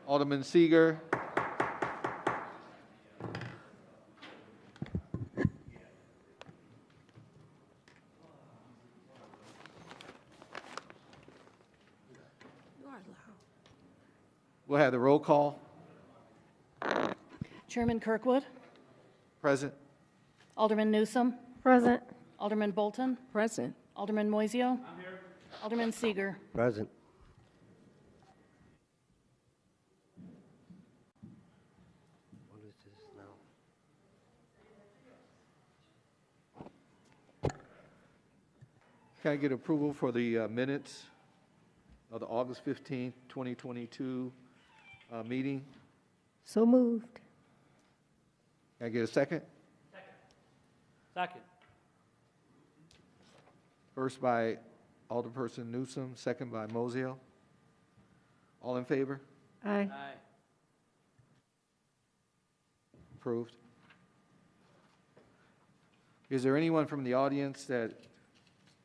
Alderman Seeger. We'll have the roll call. Chairman Kirkwood. Present. Alderman Newsom. Present. Alderman Bolton. Present. Alderman Moiseo. I'm here. Alderman Seeger. Present. What is this now? Can I get approval for the minutes of the August 15th, 2022 meeting? So moved. Can I get a second? Second. First by Alderperson Newsom, second by Moiseo. All in favor? Aye. Aye. Approved. Is there anyone from the audience that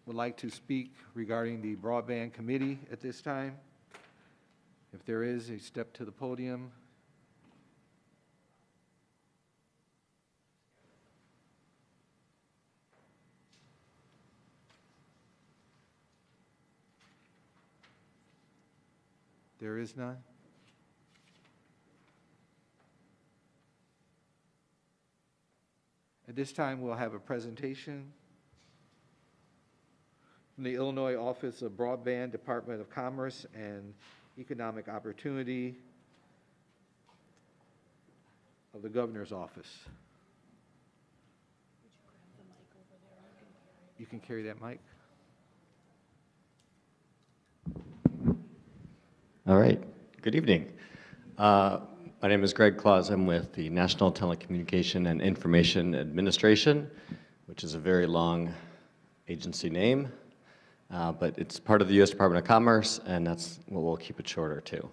would like to speak regarding the Broadband Committee at this time? If there is, a step to the podium. There is none. At this time, we'll have a presentation from the Illinois Office of Broadband, Department of Commerce and Economic Opportunity of the Governor's Office. You can carry that mic. All right. Good evening. My name is Greg Claus. I'm with the National Telecommunication and Information Administration, which is a very long agency name, but it's part of the U.S. Department of Commerce, and that's what we'll keep it shorter to.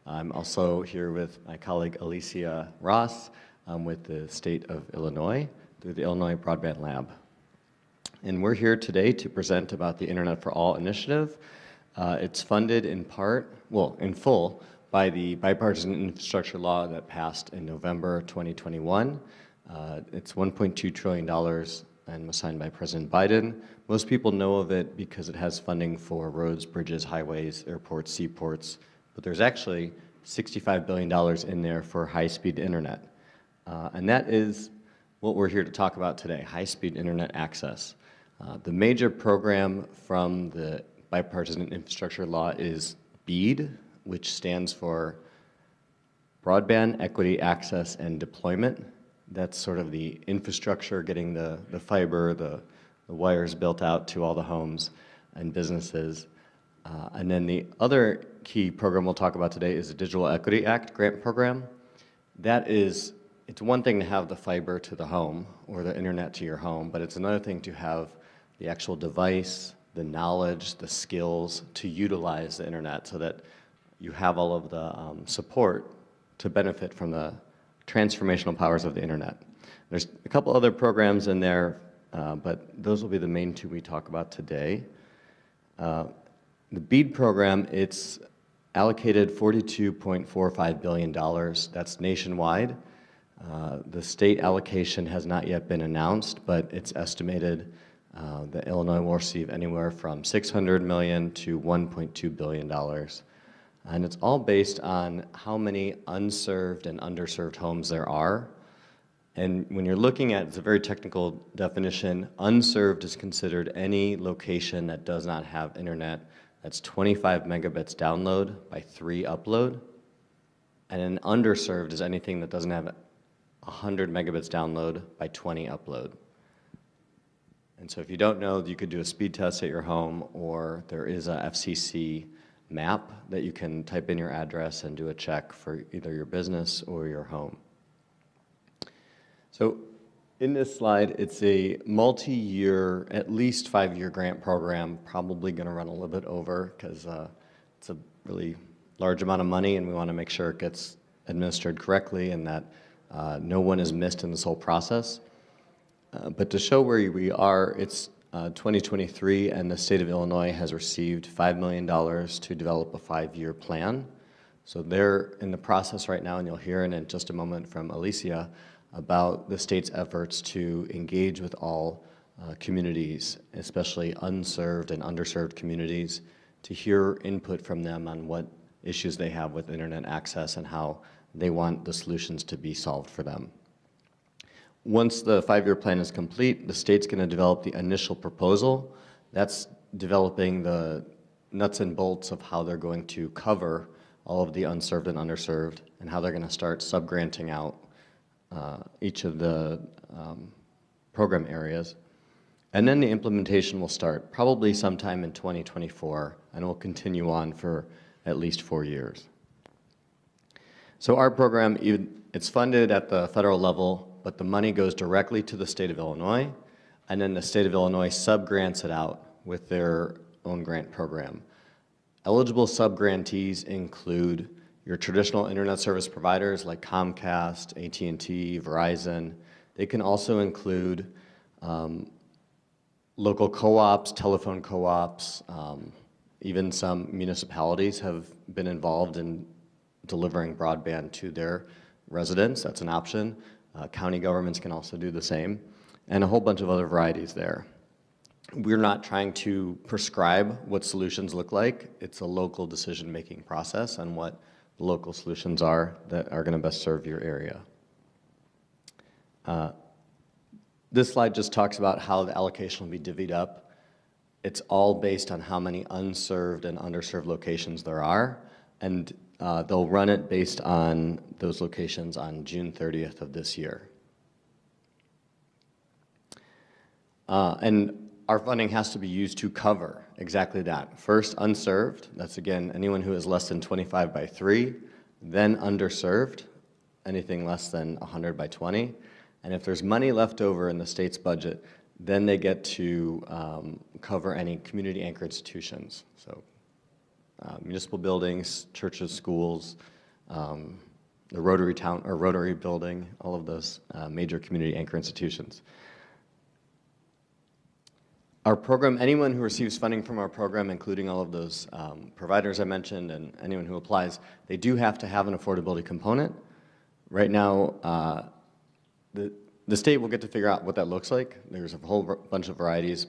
I'm also here with my colleague Alicia Ross with the state of Illinois through the Illinois Broadband Lab. And we're here today to present about the Internet for All initiative. It's funded in part, well, in full, by the bipartisan infrastructure law that passed in November 2021. It's $1.2 trillion and was signed by President Biden. Most people know of it because it has funding for roads, bridges, highways, airports, seaports, but there's actually $65 billion in there for high-speed internet. And that is what we're here to talk about today, high-speed internet access. The major program from the bipartisan infrastructure law is BEAD, which stands for Broadband Equity Access and Deployment. That's sort of the infrastructure, getting the fiber, the wires built out to all the homes and businesses. And then the other key program we'll talk about today is the Digital Equity Act grant program. That is, it's one thing to have the fiber to the home or the internet to your home, but it's another thing to have the actual device, the knowledge, the skills to utilize the internet so that you have all of the support to benefit from the transformational powers of the internet. There's a couple other programs in there, but those will be the main two we talk about today. The BEAD program, it's allocated $42.45 billion. That's nationwide. The state allocation has not yet been announced, but it's estimated that Illinois will receive anywhere from $600 million to $1.2 billion. And it's all based on how many unserved and underserved homes there are. And when you're looking at, it's a very technical definition, unserved is considered any location that does not have internet that's 25 megabits download by 3 upload. And an underserved is anything that doesn't have 100 megabits download by 20 upload. And so if you don't know, you could do a speed test at your home, or there is a FCC map that you can type in your address and do a check for either your business or your home. So in this slide, it's a multi-year, at least 5-year grant program, probably going to run a little bit over because it's a really large amount of money and we want to make sure it gets administered correctly and that no one is missed in this whole process. But to show where we are, it's 2023 and the state of Illinois has received $5 million to develop a 5-year plan. So they're in the process right now, and you'll hear in just a moment from Alicia about the state's efforts to engage with all communities, especially unserved and underserved communities, to hear input from them on what issues they have with internet access and how they want the solutions to be solved for them. Once the 5-year plan is complete, the state's going to develop the initial proposal. That's developing the nuts and bolts of how they're going to cover all of the unserved and underserved and how they're going to start subgranting out each of the program areas. And then the implementation will start probably sometime in 2024 and will continue on for at least 4 years. So our program, it's funded at the federal level, but the money goes directly to the state of Illinois, and then the state of Illinois subgrants it out with their own grant program. Eligible subgrantees include your traditional internet service providers like Comcast, AT&T, Verizon. They can also include local co-ops, telephone co-ops, even some municipalities have been involved in delivering broadband to their residents. That's an option. County governments can also do the same, and a whole bunch of other varieties there. We're not trying to prescribe what solutions look like. It's a local decision-making process on what the local solutions are that are going to best serve your area. This slide just talks about how the allocation will be divvied up. It's all based on how many unserved and underserved locations there are, and they'll run it based on those locations on June 30th of this year. And our funding has to be used to cover exactly that. First, unserved. That's, again, anyone who is less than 25 by 3. Then underserved, anything less than 100 by 20. And if there's money left over in the state's budget, then they get to cover any community anchor institutions. So municipal buildings, churches, schools, the Rotary building, all of those major community anchor institutions. Our program, anyone who receives funding from our program, including all of those providers I mentioned and anyone who applies, they do have to have an affordability component. Right now, the state will get to figure out what that looks like. There's a whole bunch of varieties,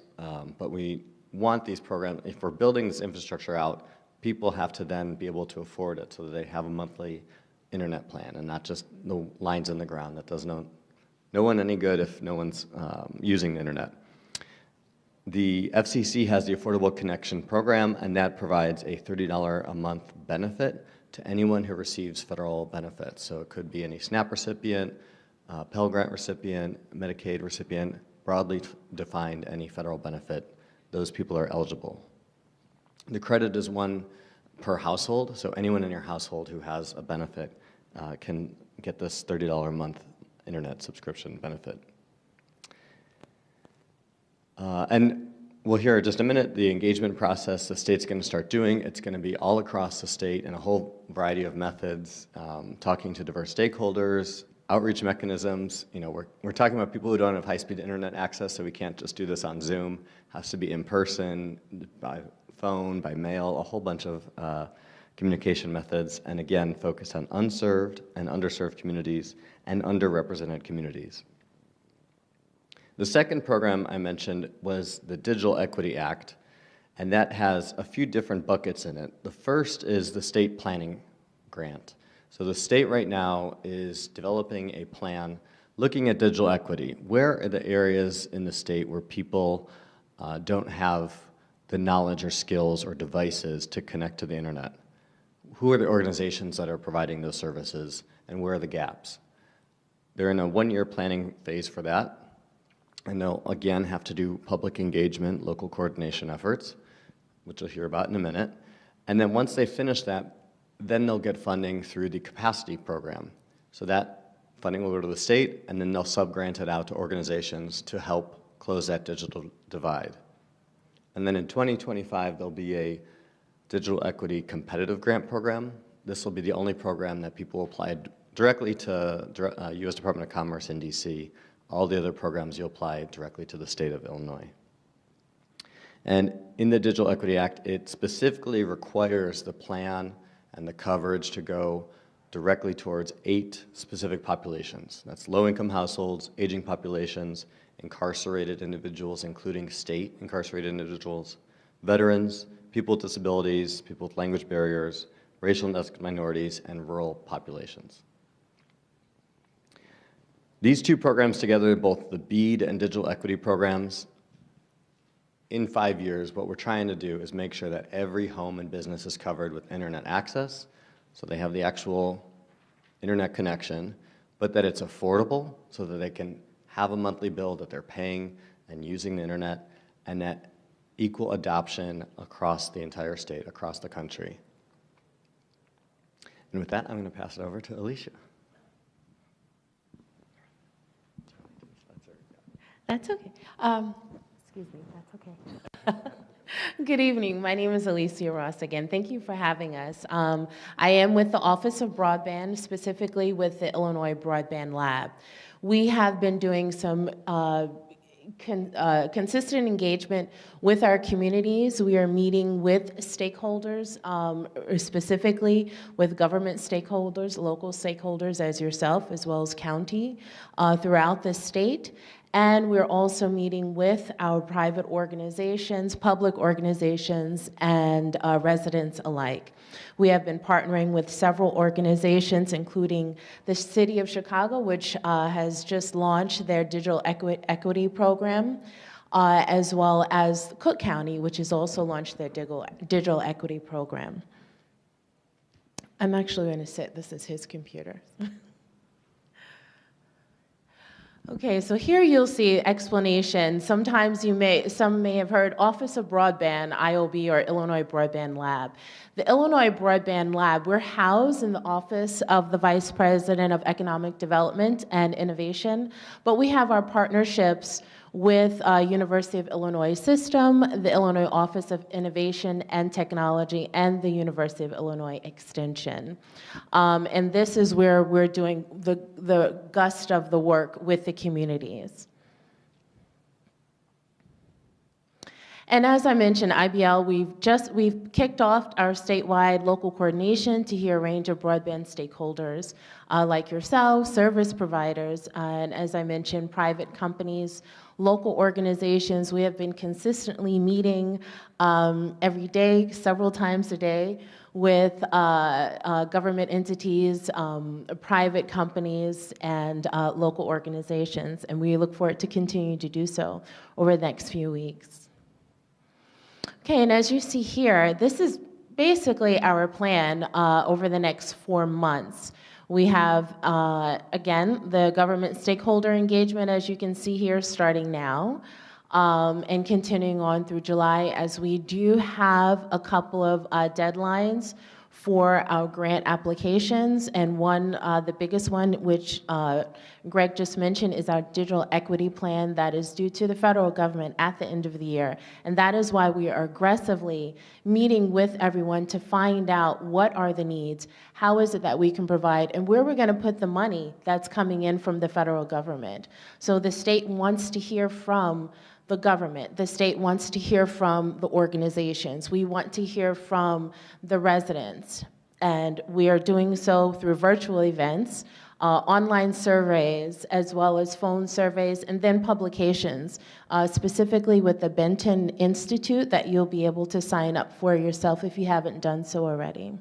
but we want these programs, if we're building this infrastructure out, people have to then be able to afford it so that they have a monthly internet plan and not just the lines in the ground. That does no one any good if no one's using the internet. The FCC has the Affordable Connection Program, and that provides a $30 a month benefit to anyone who receives federal benefits. So it could be any SNAP recipient, Pell Grant recipient, Medicaid recipient, broadly defined any federal benefit. Those people are eligible. The credit is one per household, so anyone in your household who has a benefit can get this $30 a month internet subscription benefit. And we'll hear in just a minute the engagement process the state's going to start doing. It's going to be all across the state in a whole variety of methods, talking to diverse stakeholders, outreach mechanisms. You know, we're talking about people who don't have high-speed internet access, so we can't just do this on Zoom. It has to be in person, by phone, by mail, a whole bunch of communication methods, and again, focused on unserved and underserved communities and underrepresented communities. The second program I mentioned was the Digital Equity Act, and that has a few different buckets in it. The first is the state planning grant. So the state right now is developing a plan looking at digital equity. Where are the areas in the state where people don't have the knowledge or skills or devices to connect to the internet? Who are the organizations that are providing those services, and where are the gaps? They're in a one-year planning phase for that. And they'll, again, have to do public engagement, local coordination efforts, which you'll hear about in a minute. And then once they finish that, then they'll get funding through the capacity program. So that funding will go to the state, and then they'll subgrant it out to organizations to help close that digital divide. And then in 2025, there'll be a digital equity competitive grant program. This will be the only program that people apply directly to U.S. Department of Commerce in D.C. All the other programs you apply directly to the state of Illinois. And in the Digital Equity Act, it specifically requires the plan and the coverage to go directly towards 8 specific populations. That's low-income households, aging populations, incarcerated individuals, including state incarcerated individuals, veterans, people with disabilities, people with language barriers, racial and ethnic minorities, and rural populations. These two programs together, both the BEAD and digital equity programs, in 5 years, what we're trying to do is make sure that every home and business is covered with internet access, so they have the actual internet connection, but that it's affordable so that they can have a monthly bill that they're paying and using the internet, and that equal adoption across the entire state, across the country. And with that, I'm going to pass it over to Alicia. That's okay. Excuse me, that's okay. Good evening. My name is Alicia Ross again. Thank you for having us. I am with the Office of Broadband, specifically with the Illinois Broadband Lab. We have been doing some consistent engagement with our communities. We are meeting with stakeholders, specifically with government stakeholders, local stakeholders as yourself, as well as county, throughout the state. And we're also meeting with our private organizations, public organizations, and residents alike. We have been partnering with several organizations, including the City of Chicago, which has just launched their digital equity program, as well as Cook County, which has also launched their digital equity program. I'm actually going to sit. This is his computer. Okay, so here you'll see explanation. Sometimes some may have heard Office of Broadband, IOB, or Illinois Broadband Lab. The Illinois Broadband Lab, we're housed in the Office of the Vice President of Economic Development and Innovation, but we have our partnerships with University of Illinois System, the Illinois Office of Innovation and Technology, and the University of Illinois Extension. And this is where we're doing the gust of the work with the communities. And as I mentioned, IBL, we've kicked off our statewide local coordination to hear a range of broadband stakeholders like yourselves, service providers, and as I mentioned, private companies, local organizations. We have been consistently meeting every day, several times a day, with government entities, private companies, and local organizations, and we look forward to continue to do so over the next few weeks. Okay, and as you see here, this is basically our plan over the next 4 months. We have, again, the government stakeholder engagement, as you can see here, starting now, and continuing on through July, as we do have a couple of deadlines for our grant applications, and one, the biggest one, which Greg just mentioned, is our digital equity plan that is due to the federal government at the end of the year. And that is why we are aggressively meeting with everyone to find out what are the needs, how is it that we can provide, and where we're going to put the money that's coming in from the federal government. So the state wants to hear from the government. The state wants to hear from the organizations. We want to hear from the residents. And we are doing so through virtual events, online surveys, as well as phone surveys, and then publications, specifically with the Benton Institute that you'll be able to sign up for yourself if you haven't done so already.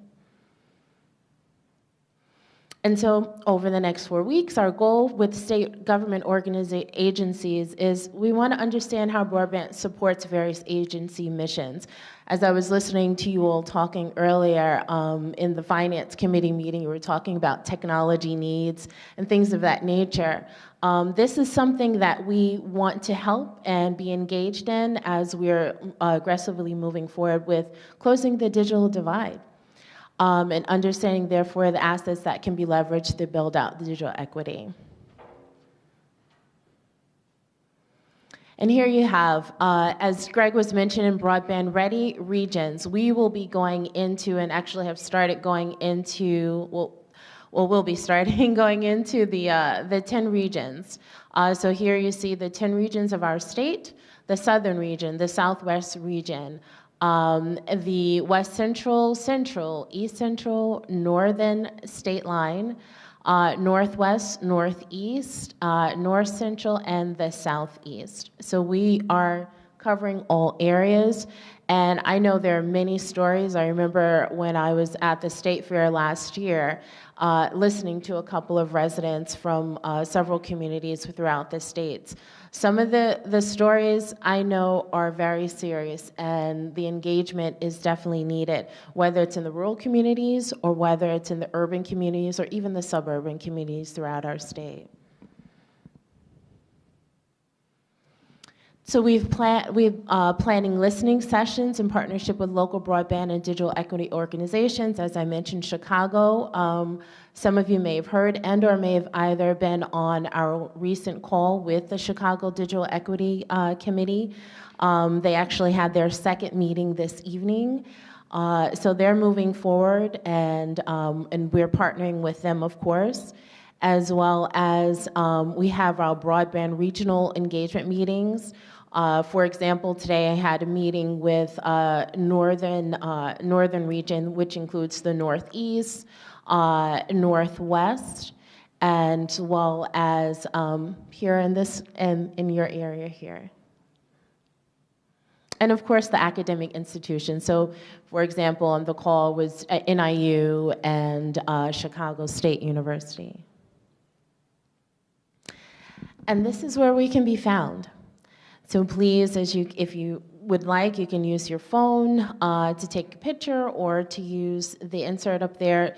And so over the next 4 weeks, our goal with state government agencies is we want to understand how broadband supports various agency missions. As I was listening to you all talking earlier in the Finance Committee meeting, you were talking about technology needs and things of that nature. This is something that we want to help and be engaged in as we're aggressively moving forward with closing the digital divide. And understanding, therefore, the assets that can be leveraged to build out the digital equity. And here you have, as Greg was mentioning, Broadband READY regions. We will be going into, and actually have started going into, we'll be starting going into the 10 regions. So here you see the 10 regions of our state, the southern region, the southwest region, The West Central, Central, East Central, Northern State Line, Northwest, Northeast, North Central, and the Southeast. So we are covering all areas. And I know there are many stories. I remember when I was at the State Fair last year, listening to a couple of residents from several communities throughout the states. Some of the stories I know are very serious, and the engagement is definitely needed, whether it's in the rural communities or whether it's in the urban communities or even the suburban communities throughout our state. So we've planning listening sessions in partnership with local broadband and digital equity organizations. As I mentioned, Chicago, some of you may have heard and or may have either been on our recent call with the Chicago Digital Equity Committee. They actually had their second meeting this evening. So they're moving forward, and we're partnering with them, of course, as well as we have our broadband regional engagement meetings. For example, today I had a meeting with northern region, which includes the Northeast, Northwest, and well as here in your area here. And of course, the academic institutions. So, for example, on the call was NIU and Chicago State University. And this is where we can be found. So please, if you would like, you can use your phone to take a picture or to use the insert up there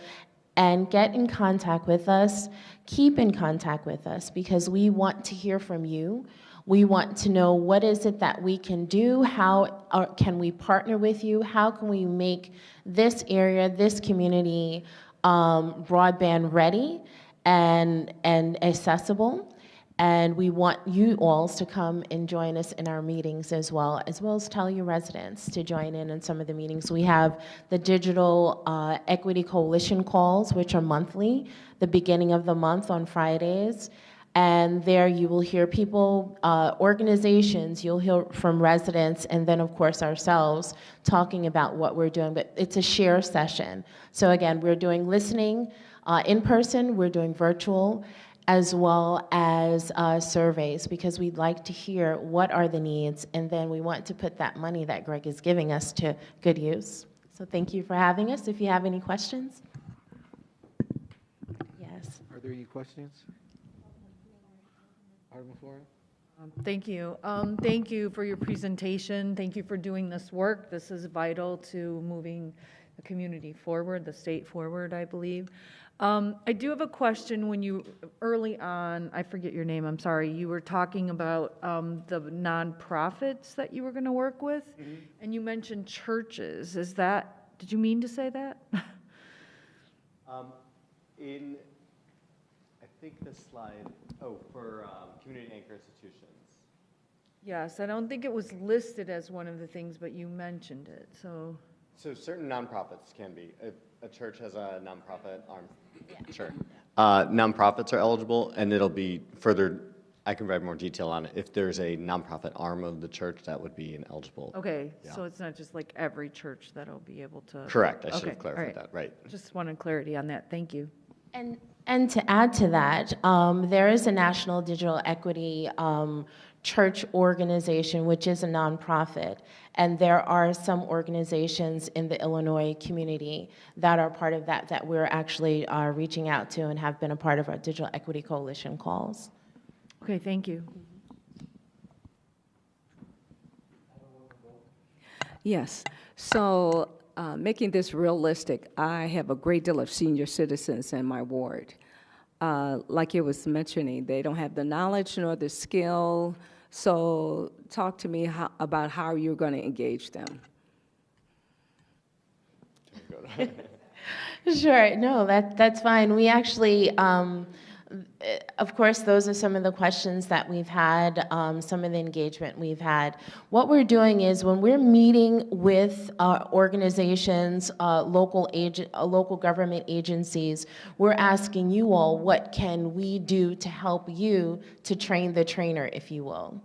and get in contact with us. Keep in contact with us because we want to hear from you. We want to know what is it that we can do, how can we partner with you, how can we make this area, this community broadband ready and accessible. And we want you all to come and join us in our meetings as well as tell your residents to join in some of the meetings. We have the Digital Equity Coalition calls, which are monthly, the beginning of the month on Fridays. And there you will hear people, organizations, you'll hear from residents, and then of course ourselves talking about what we're doing. But it's a share session. So again, we're doing listening in person, we're doing virtual, as well as surveys, because we'd like to hear what are the needs, and then we want to put that money that Greg is giving us to good use. So thank you for having us. If you have any questions. Yes. Are there any questions? Alderman Flora? Thank you. Thank you for your presentation. Thank you for doing this work. This is vital to moving the community forward, the state forward, I believe. I do have a question. When you, early on, I forget your name, I'm sorry, you were talking about the nonprofits that you were going to work with, and you mentioned churches. Is that, did you mean to say that? In, I think the slide, for community anchor institutions. Yes, I don't think it was listed as one of the things, but you mentioned it, so. So certain nonprofits can be. If a church has a nonprofit arm, Yeah. sure. Nonprofits are eligible, and it'll be further, I can provide more detail on it. If there's a nonprofit arm of the church, that would be an eligible. Okay, Yeah. so it's not just like every church that'll be able to. Correct, I should Okay, have clarified all that, right. Just wanted clarity on that, thank you. And to add to that, there is a National Digital Equity Church organization, which is a nonprofit, and there are some organizations in the Illinois community that are part of that we're actually reaching out to and have been a part of our Digital Equity Coalition calls. Okay, thank you. Yes. So making this realistic, I have a great deal of senior citizens in my ward. Like it was mentioning, they don't have the knowledge nor the skill. So talk to me about how you're going to engage them. Sure, no, that's fine. We actually, of course, those are some of the questions that we've had, some of the engagement we've had. What we're doing is when we're meeting with organizations, local government agencies, we're asking you all, what can we do to help you to train the trainer, if you will?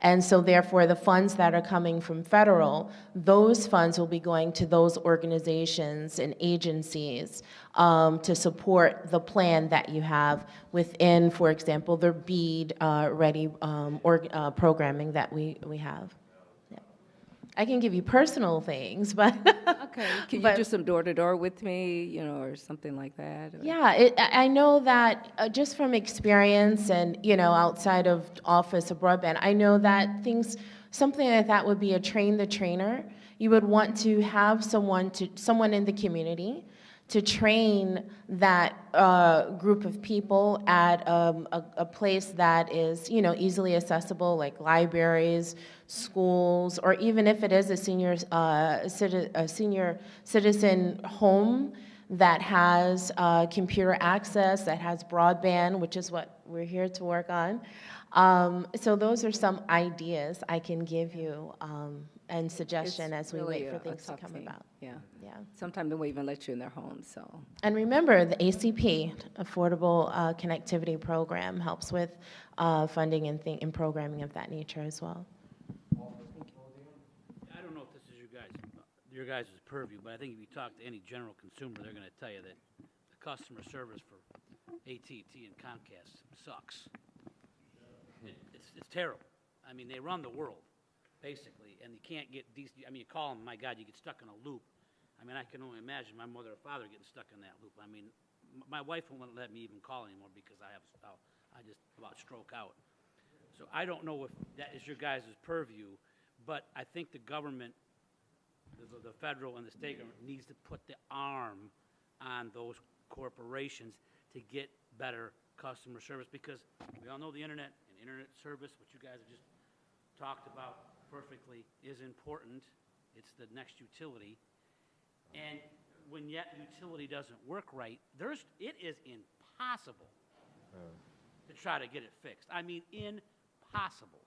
And so therefore, the funds that are coming from federal, those funds will be going to those organizations and agencies to support the plan that you have within, for example, the BEAD READY programming that we have. Yeah. I can give you personal things, but Okay, can you but- do some door-to-door with me, you know, or something like that? Or- Yeah, I know that just from experience and, you know, outside of Office of Broadband, I know that something like that would be a train the trainer. You would want to have someone in the community to train that group of people at a place that is, you know, easily accessible, like libraries, schools, or even if it is a senior citizen home that has computer access, that has broadband, which is what we're here to work on. So those are some ideas I can give you and suggestion It's as we really wait for a things to tough come thing. about. Yeah. Yeah. Sometimes they won't even let you in their homes, so. And remember, the ACP, Affordable Connectivity Program, helps with funding and programming of that nature as well. I don't know if this is your guys' purview, but I think if you talk to any general consumer, they're going to tell you that the customer service for AT&T and Comcast sucks. It's terrible. I mean, they run the world, basically, and you can't get decent. I mean, you call them, my God, you get stuck in a loop. I mean, I can only imagine my mother or father getting stuck in that loop. I mean, my wife won't let me even call anymore because I just about stroke out. So I don't know if that is your guys' purview, but I think the government, the federal and the state government, needs to put the arm on those corporations to get better customer service, because we all know the internet and internet service, which you guys have just talked about perfectly, is important. It's the next utility. And when yet utility doesn't work right, it is impossible to try to get it fixed. I mean, impossible.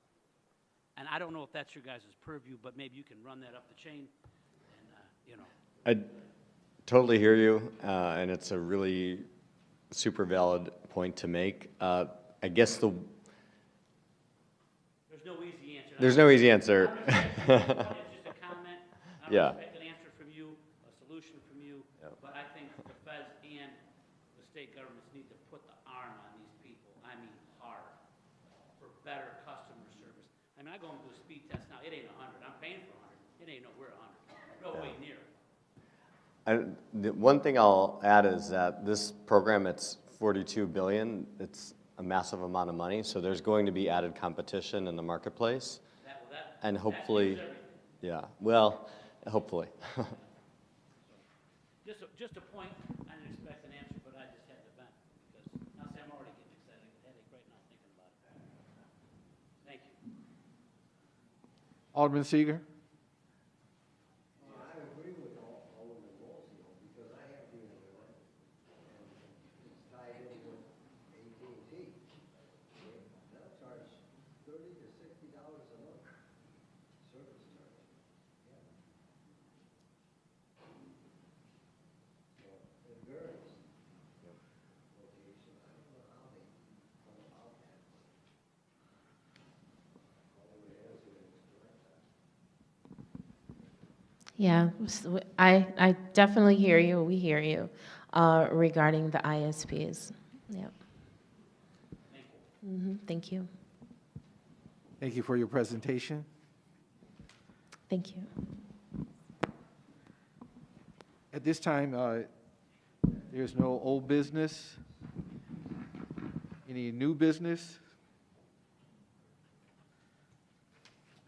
And I don't know if that's your guys' purview, but maybe you can run that up the chain and, you know. I totally hear you, and it's a really super valid point to make. I guess There's no easy answer. there's no easy answer. It's just a comment. I don't Yeah. expect an answer from you, a solution from you, but I think the feds and the state governments need to put the arm on these people. I mean, hard, for better customer service. I mean, I go and do a speed test now. It ain't 100. I'm paying for 100. It ain't nowhere 100. No way near. The one thing I'll add is that this program, it's $42 billion. It's a massive amount of money, so there's going to be added competition in the marketplace. And hopefully, yeah, well, hopefully. Just a point. I didn't expect an answer, but I just had to vent because now see, I'm already getting excited. I get a headache right now thinking about it. Thank you. Alderman Seeger? I agree with Alderman Wolsey, because I have the internet, and it's tied in with AT&T. They'll charge $30 to $60 a month, service charge. Yeah. So it varies. Location, I don't know how they come about that, but all the way else is direct that. Yeah, I definitely hear you. We hear you regarding the ISPs. Yep. Thank you. Thank you for your presentation. Thank you. At this time, there's no old business. Any new business?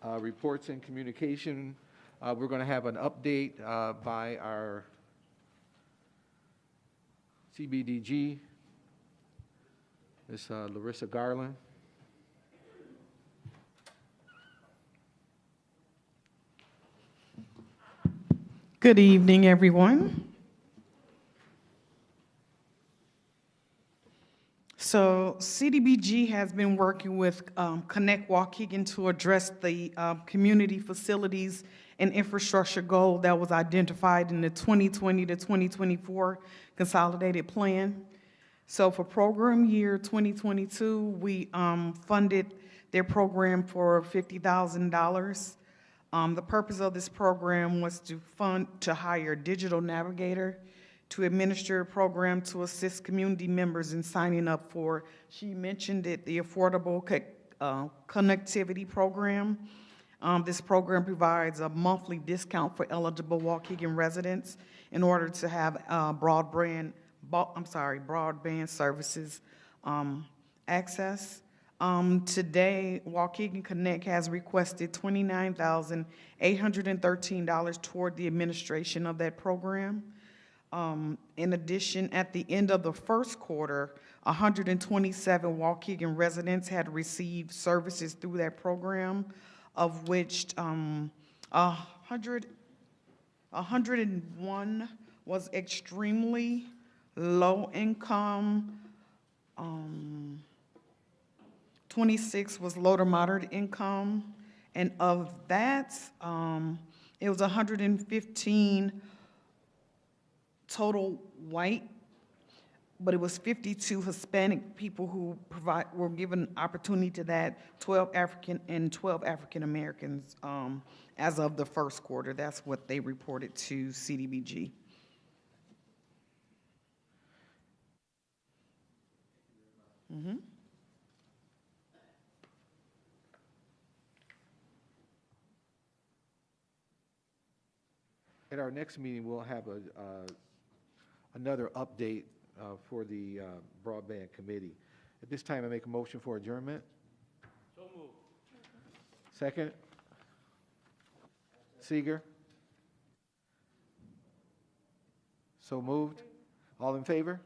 Reports and communication. We're going to have an update by our CBDG, Ms. Larissa Garland. Good evening, everyone. So CDBG has been working with Connect Waukegan to address the community facilities and infrastructure goal that was identified in the 2020 to 2024 consolidated plan. So for program year 2022, we funded their program for $50,000. The purpose of this program was to hire a digital navigator to administer a program to assist community members in signing up for, she mentioned it, the Affordable Connectivity Program. This program provides a monthly discount for eligible Waukegan residents in order to have broadband services access. Today, Waukegan Connect has requested $29,813 toward the administration of that program. In addition, at the end of the first quarter, 127 Waukegan residents had received services through that program, of which 101 was extremely low income, 26 was low to moderate income, and of that, it was 115 total white, but it was 52 Hispanic people who were given opportunity to that, 12 African and 12 African Americans as of the first quarter. That's what they reported to CDBG. Mm-hmm. At our next meeting, we'll have another update for the Broadband Committee. At this time, I make a motion for adjournment. So moved. Second? Seeger? So moved. All in favor?